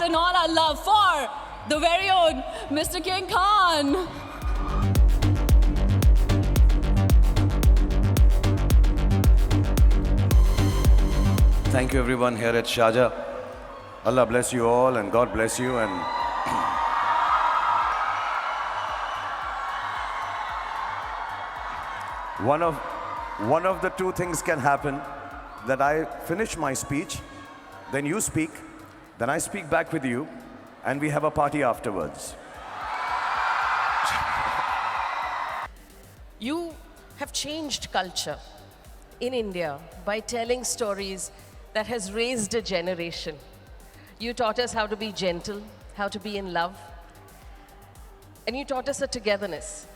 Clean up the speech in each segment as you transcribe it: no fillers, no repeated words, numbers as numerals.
and all our love for the very own Mr. King Khan. Thank you everyone here at Sharjah. Allah bless you all and God bless you. And one of the two things can happen, that I finish my speech, then you speak, then I speak back with you, and we have a party afterwards. You have changed culture in India by telling stories that has raised a generation. You taught us how to be gentle, how to be in love, and you taught us a togetherness.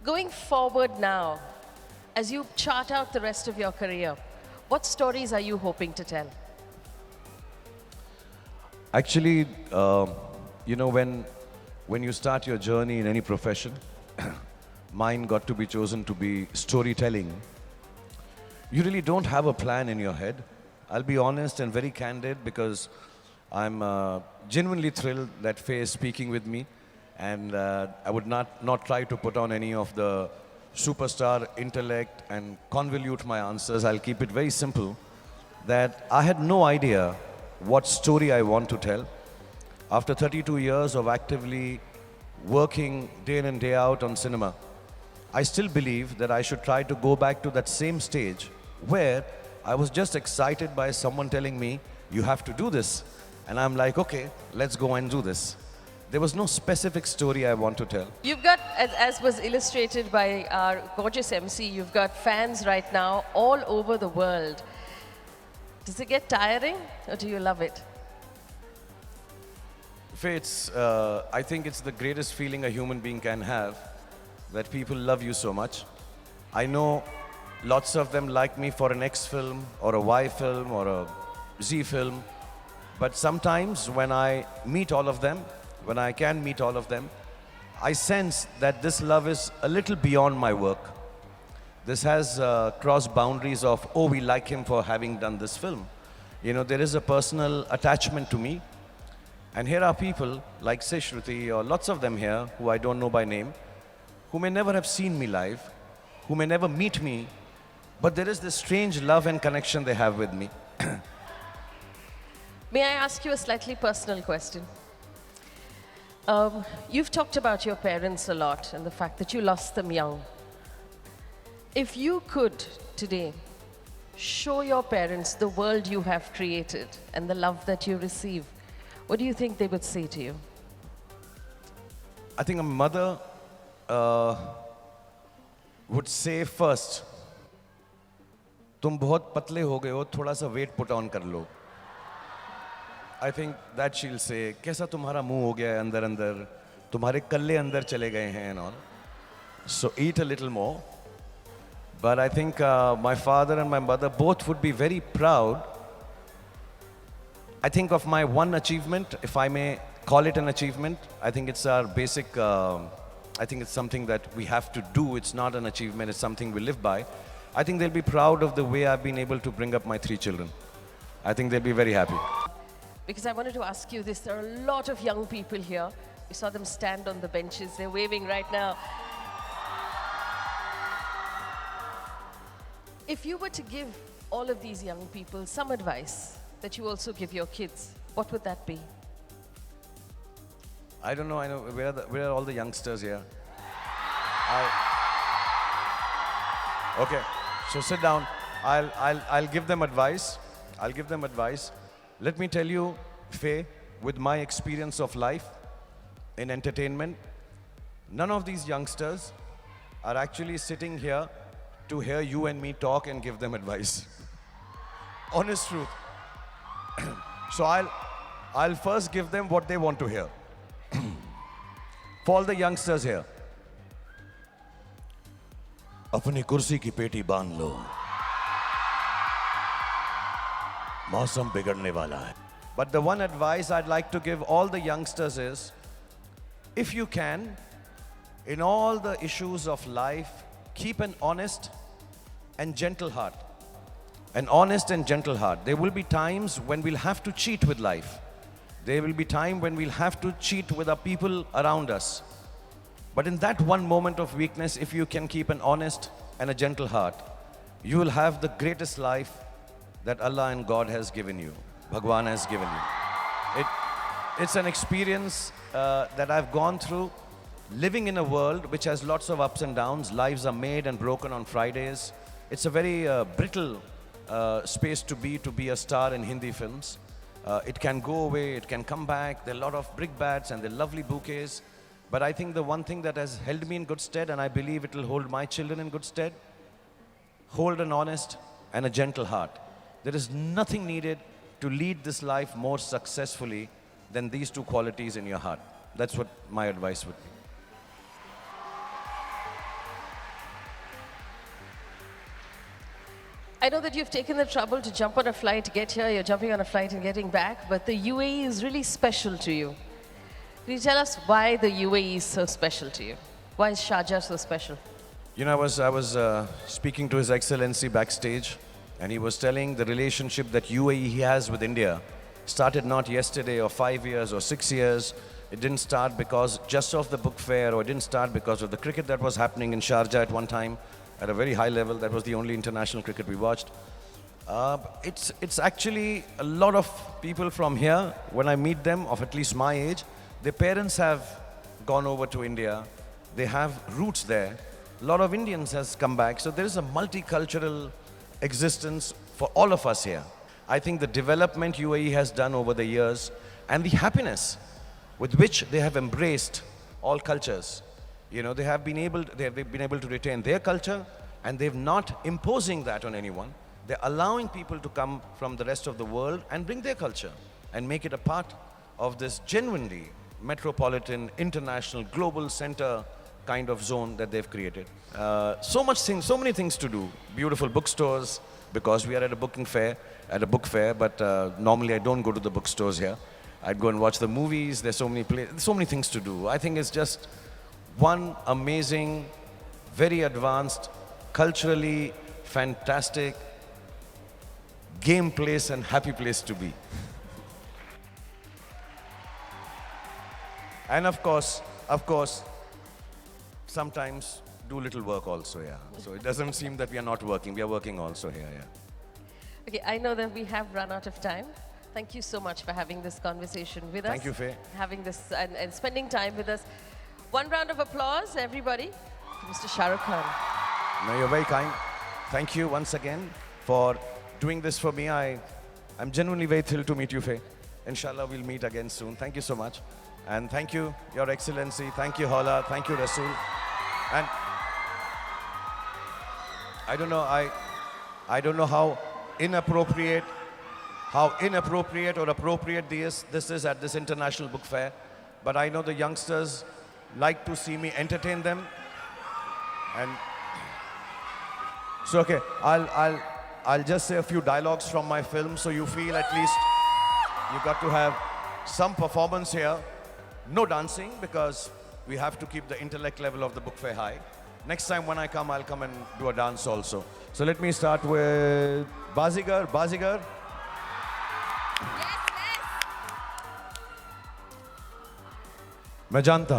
Going forward now, as you chart out the rest of your career, what stories are you hoping to tell? Actually, when you start your journey in any profession, mine got to be chosen to be storytelling. You really don't have a plan in your head. I'll be honest and very candid, because I'm genuinely thrilled that Faye is speaking with me, and I would not try to put on any of the superstar intellect and convolute my answers. I'll keep it very simple, that I had no idea what story I want to tell. After 32 years of actively working day in and day out on cinema, I still believe that I should try to go back to that same stage where I was just excited by someone telling me, you have to do this. And I'm like, okay, let's go and do this. There was no specific story I want to tell. You've got, as was illustrated by our gorgeous MC, you've got fans right now all over the world. Does it get tiring, or do you love it? Faye, I think it's the greatest feeling a human being can have, that people love you so much. I know lots of them like me for an X film, or a Y film, or a Z film. But sometimes when I meet all of them, when I can meet all of them, I sense that this love is a little beyond my work. This has crossed boundaries of, oh, we like him for having done this film. You know, there is a personal attachment to me. And here are people like say Shruti, or lots of them here who I don't know by name, who may never have seen me live, who may never meet me, but there is this strange love and connection they have with me. May I ask you a slightly personal question? You've talked about your parents a lot and the fact that you lost them young. If you could today show your parents the world you have created and the love that you receive, what do you think they would say to you? I think a mother would say first, तुम बहुत पतले हो गए हो, थोड़ा सा weight put on कर लो. I think that she'll say, कैसा तुम्हारा मुंह हो गया है अंदर अंदर, तुम्हारे कल्ले अंदर चले गए हैं and all. So eat a little more. But I think my father and my mother both would be very proud. I think of my one achievement, if I may call it an achievement. I think it's our basic, I think it's something that we have to do. It's not an achievement, it's something we live by. I think they'll be proud of the way I've been able to bring up my 3 children. I think they'll be very happy. Because I wanted to ask you this, there are a lot of young people here. We saw them stand on the benches, they're waving right now. If you were to give all of these young people some advice that you also give your kids, what would that be? I don't know, where are all the youngsters here? Okay, so sit down. I'll give them advice. I'll give them advice. Let me tell you, Faye, with my experience of life in entertainment, none of these youngsters are actually sitting here to hear you and me talk and give them advice. Honest truth. So I'll first give them what they want to hear. For all the youngsters here, अपनी कुर्सी की पेटी बांध लो, मौसम बिगड़ने वाला है. But the one advice I'd like to give all the youngsters is, if you can, in all the issues of life, keep an honest and gentle heart. An honest and gentle heart. There will be times when we'll have to cheat with life. There will be time when we'll have to cheat with our people around us. But in that one moment of weakness, if you can keep an honest and a gentle heart, you will have the greatest life that Allah and God has given you, Bhagwan has given you. It's an experience that I've gone through, living in a world which has lots of ups and downs. Lives are made and broken on Fridays. It's a very brittle space to be a star in Hindi films. It can go away, it can come back. There are a lot of brickbats and there are lovely bouquets. But I think the one thing that has held me in good stead, and I believe it will hold my children in good stead, hold an honest and a gentle heart. There is nothing needed to lead this life more successfully than these two qualities in your heart. That's what my advice would be. I know that you've taken the trouble to jump on a flight to get here. You're jumping on a flight and getting back, but the UAE is really special to you. Can you tell us why the UAE is so special to you? Why is Sharjah so special? You know, I was speaking to His Excellency backstage, and he was telling the relationship that UAE has with India started not yesterday or 5 years or 6 years. It didn't start because just of the book fair, or it didn't start because of the cricket that was happening in Sharjah at one time at a very high level. That was the only international cricket we watched. It's actually a lot of people from here, when I meet them, of at least my age, their parents have gone over to India. They have roots there. A lot of Indians has come back. So there is a multicultural existence for all of us here. I think the development UAE has done over the years and the happiness with which they have embraced all cultures. You know, they have been able to retain their culture, and they're not imposing that on anyone. They're allowing people to come from the rest of the world and bring their culture and make it a part of this genuinely metropolitan, international, global center kind of zone that they've created. So many things to do. Beautiful bookstores, because we are at a book fair, but normally I don't go to the bookstores here. I'd go and watch the movies. There's so many things to do. I think it's just one amazing, very advanced, culturally fantastic game place and happy place to be. And of course, sometimes do little work also, yeah. So it doesn't seem that we are not working. We are working also here, yeah. Okay, I know that we have run out of time. Thank you so much for having this conversation with us. Thank you, Faye. Having this and spending time with us. One round of applause, everybody, for Mr. Shahrukh Khan. No, you're very kind. Thank you once again for doing this for me. I'm genuinely very thrilled to meet you, Faye. Inshallah, we'll meet again soon. Thank you so much. And thank you, Your Excellency. Thank you, Hala. Thank you, Rasool. And I don't know how inappropriate or appropriate this is at this international book fair, but I know the youngsters like to see me entertain them. And so, okay, I'll just say a few dialogues from my film, so you feel at least you got to have some performance here. No dancing, because we have to keep the intellect level of the book fair high. Next time when I come, I'll come and do a dance also. So let me start with Bazigar. Bazigar. मैं जानता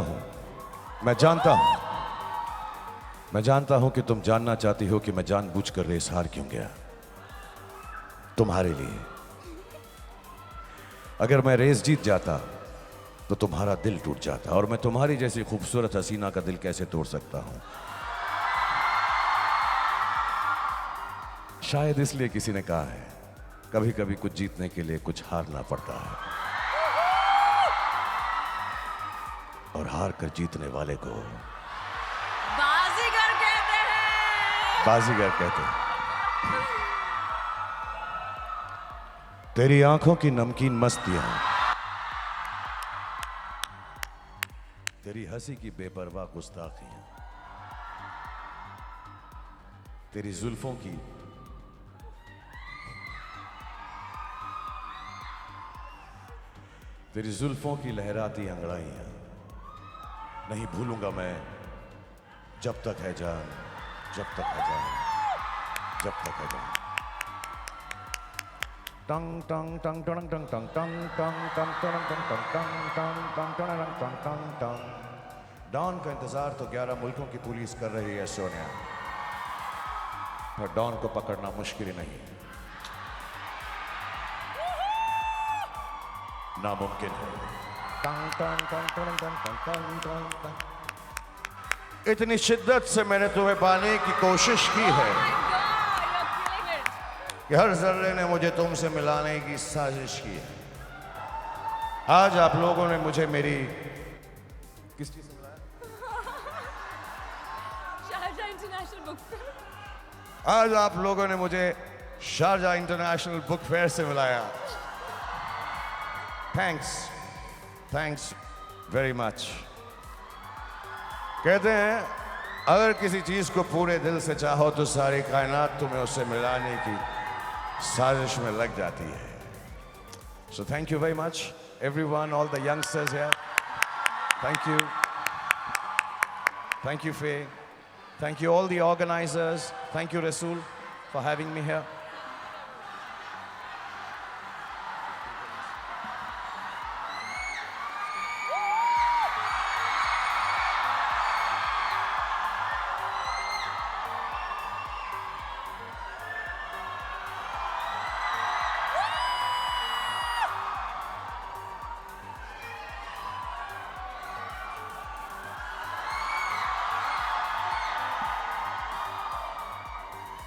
हूं कि तुम जानना चाहती हो कि मैं जानबूझकर रेस हार क्यों गया तुम्हारे लिए। अगर मैं रेस जीत जाता तो तुम्हारा दिल टूट जाता, और मैं तुम्हारी जैसी खूबसूरत हसीना का दिल कैसे तोड़ सकता हूं। शायद इसलिए किसी ने कहा है, कभी कभी कुछ जीतने के लिए कुछ हारना पड़ता है, और हार कर जीतने वाले को बाजीगर कहते हैं। बाजीगर कहते हैं। तेरी आंखों की नमकीन मस्तियां, तेरी हंसी की बेपरवाह गुस्ताखियां, तेरी जुल्फों की लहराती अंगड़ाइयां नहीं भूलूंगा मैं, जब तक है जान, जब तक है जान, जब तक है जान। Tong tong tong tong tong tong tong tong tong tong tong tong tong tong tong tong tong tong. Don का इंतजार तो 11 मुल्कों की पुलिस कर रही है सोनिया, पर डॉन को पकड़ना मुश्किल नहीं, नामुमकिन है। टंग टंग टंग टंग टंग टंग टंग टंग। इतनी शिद्दत से मैंने तुम्हें पाने की कोशिश की है कि हर जर्रे ने मुझे तुमसे मिलाने की साजिश की है। आज आप लोगों ने मुझे मेरी किस चीज से मिलाया? Sharjah International Book Fair. आज आप लोगों ने मुझे शारजा इंटरनेशनल बुक फेयर से मिलाया। Thanks very much. कहते हैं अगर किसी चीज को पूरे दिल से चाहो तो सारी कायनात तुम्हें उससे मिलाने की साजिश में लग जाती है। So thank you very much, everyone, all the youngsters here. Thank you. Thank you, Faye. Thank you, all the organizers. Thank you, Rasool, for having me here.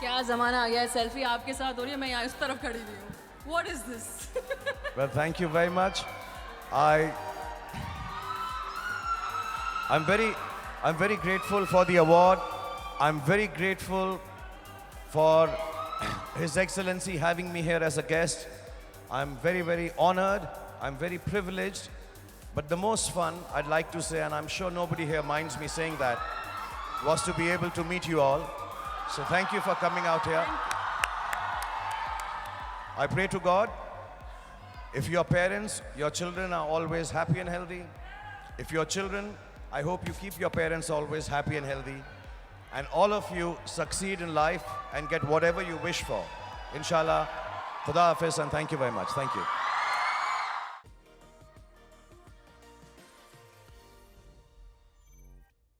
क्या जमाना आ गया है, सेल्फी आपके साथ हो रही है, मैं यहाँ इस तरफ खड़ी हुई हूँ। What is this? Well, thank you very much. I'm very grateful for the award. I'm very grateful for His Excellency having me here as a guest. I'm very, very honored. I'm very privileged. But the most fun, I'd like to say, and I'm sure nobody here minds me saying that, was to be able to meet you all. So thank you for coming out here. I pray to God, if your parents, your children are always happy and healthy. If your children, I hope you keep your parents always happy and healthy. And all of you succeed in life and get whatever you wish for. Inshallah. Khuda Hafiz, and thank you very much. Thank you.